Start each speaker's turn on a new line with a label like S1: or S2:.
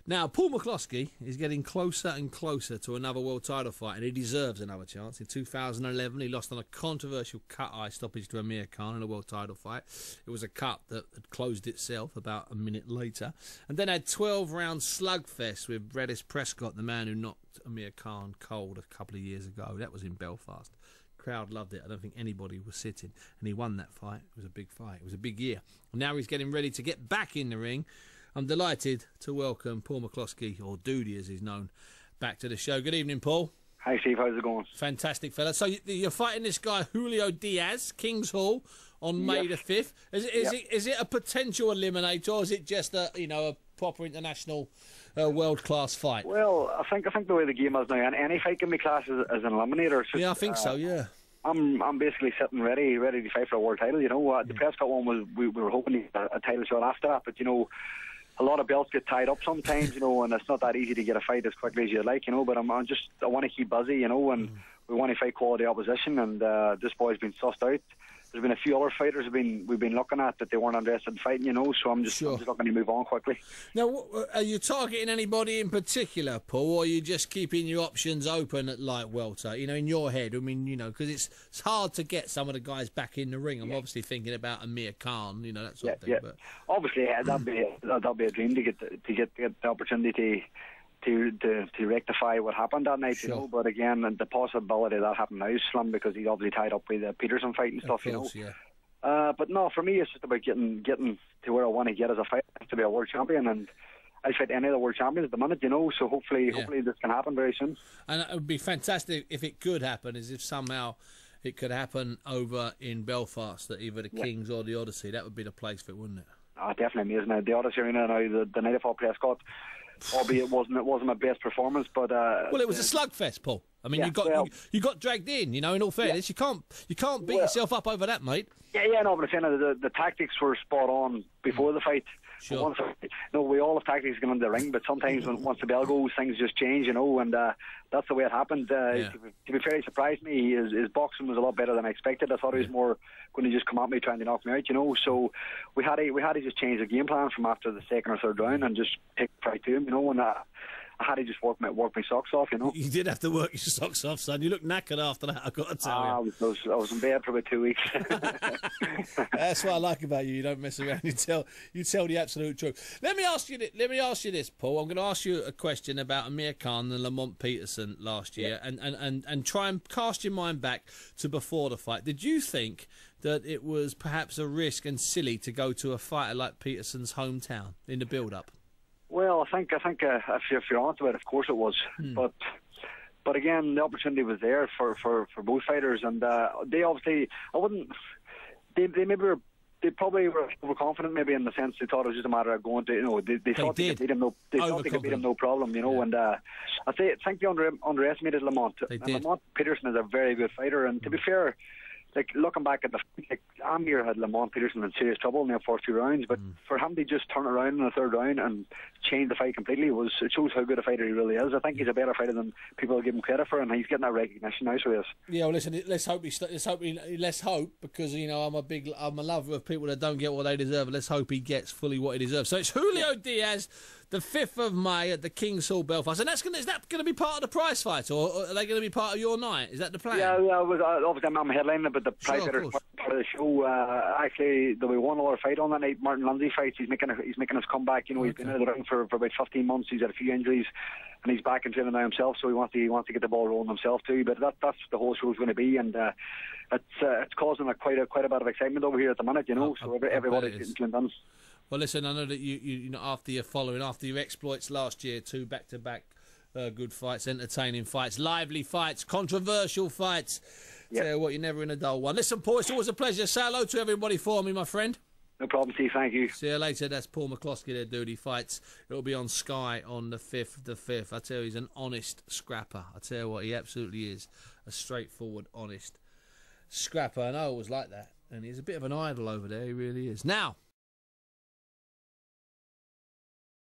S1: Now, Paul McCloskey is getting closer and closer to another world title fight, and he deserves another chance. In 2011, he lost on a controversial cut-eye stoppage to Amir Khan in a world title fight. It was a cut that had closed itself about a minute later, and then had 12-round slugfest with Redis Prescott, the man who knocked Amir Khan cold a couple of years ago. That was in Belfast. Crowd loved it. I don't think anybody was sitting, and he won that fight. It was a big fight. It was a big year. And now he's getting ready to get back in the ring. I'm delighted to welcome Paul McCloskey, or Doody as he's known, back to the show. Good evening, Paul.
S2: Hi, Steve. How's it going?
S1: Fantastic, fella. So you're fighting this guy, Julio Diaz, Kings Hall, on May the 5th. Is it a potential eliminator, or is it just a proper international world-class fight?
S2: Well, I think the way the game is now, and any fight can be classed as an eliminator. Just,
S1: yeah, I think so. Yeah.
S2: I'm basically sitting ready to fight for a world title. The Prescott one was we were hoping to get a title shot after that, but a lot of belts get tied up sometimes, and it's not that easy to get a fight as quickly as you'd like, but I want to keep busy, and we want to fight quality opposition, and this boy's been sussed out. There's been a few other fighters we've been looking at that they weren't interested in fighting, so I'm just looking to move on quickly.
S1: Now, are you targeting anybody in particular, Paul, or are you just keeping your options open at light welter? In your head, because it's hard to get some of the guys back in the ring. I'm obviously thinking about Amir Khan, that sort of thing.
S2: Yeah.
S1: But
S2: Obviously, that'd be a dream to get the opportunity to rectify what happened that night, But again, the possibility of that happening now is slim because he's obviously tied up with the Peterson fight and stuff,
S1: Yeah.
S2: But no, for me, it's just about getting to where I want to get as a fighter, to be a world champion, and I fight any of the world champions at the minute, So hopefully this can happen very soon. And
S1: it would be fantastic if it could happen, as if somehow it could happen over in Belfast, at either the Kings or the Odyssey. That would be the place for it, wouldn't it?
S2: Oh, definitely amazing. The Odyssey Arena now, the night of Paul Prescott, albeit it wasn't my best performance, but
S1: well, it was a slugfest, Paul. I mean, you got dragged in. In all fairness, you can't beat yourself up over that, mate.
S2: Yeah, no, but I'm saying the tactics were spot on before the fight.
S1: Sure.
S2: We all have tactics going in the ring, but sometimes once the bell goes, things just change, and that's the way it happened. To be fair, he surprised me. His boxing was a lot better than I expected. I thought he was more going to just come at me trying to knock me out, So we had to just change the game plan from after the second or third round and just pick right to him, and I had to just work my socks off,
S1: You did have to work your socks off, son. You looked knackered after that, I've got to tell you.
S2: I was in bed for about 2 weeks.
S1: That's what I like about you. You don't mess around. You tell the absolute truth. Let me ask you this, Paul. I'm going to ask you a question about Amir Khan and Lamont Peterson last year, and try and cast your mind back to before the fight. Did you think that it was perhaps a risk and silly to go to a fighter like Peterson's hometown in the build-up?
S2: Well, I think if you're honest about it, of course it was. But again, the opportunity was there for both fighters, and they obviously, they probably were overconfident, maybe in the sense they thought it was just a matter of going to, they thought they could beat him. They thought they could beat him no problem, and I think they underestimated Lamont. Lamont Peterson is a very good fighter, and to be fair, looking back at Amir had Lamont Peterson in serious trouble in the first 2 rounds, but for him to just turn around in the third round and change the fight completely it shows how good a fighter he really is. I think he's a better fighter than people give him credit for, and he's getting that recognition now, so he is. Yeah,
S1: well, listen, let's hope, because I'm a lover of people that don't get what they deserve. Let's hope he gets fully what he deserves. So it's Julio Diaz, the 5th of May at the Kings Hall, Belfast, and is that going to be part of the prize fight, or are they going to be part of your night? Is that the plan?
S2: Yeah, obviously I'm headlining, but the prize fighter is part of the show. Actually, there'll be one other fight on that night. Martin Lindsay fights. He's making his comeback. He's been out of the ring for about 15 months. He's had a few injuries, and he's back in training now himself. So he wants to get the ball rolling himself too. But that's the whole show's going to be, and it's causing quite a bit of excitement over here at the minute. So everybody's getting tuned in. Well,
S1: listen, I know that you after your exploits last year, 2 back-to-back good fights, entertaining fights, lively fights, controversial fights. Tell you what, you're never in a dull one. Listen, Paul, it's always a pleasure. Say hello to everybody for me, my friend.
S2: No problem, Steve. Thank you.
S1: See you later. That's Paul McCloskey there, dude. He fights. It'll be on Sky on the 5th. I tell you, he's an honest scrapper. I tell you what, he absolutely is. A straightforward, honest scrapper. And I always like that. And he's a bit of an idol over there. He really is. Now,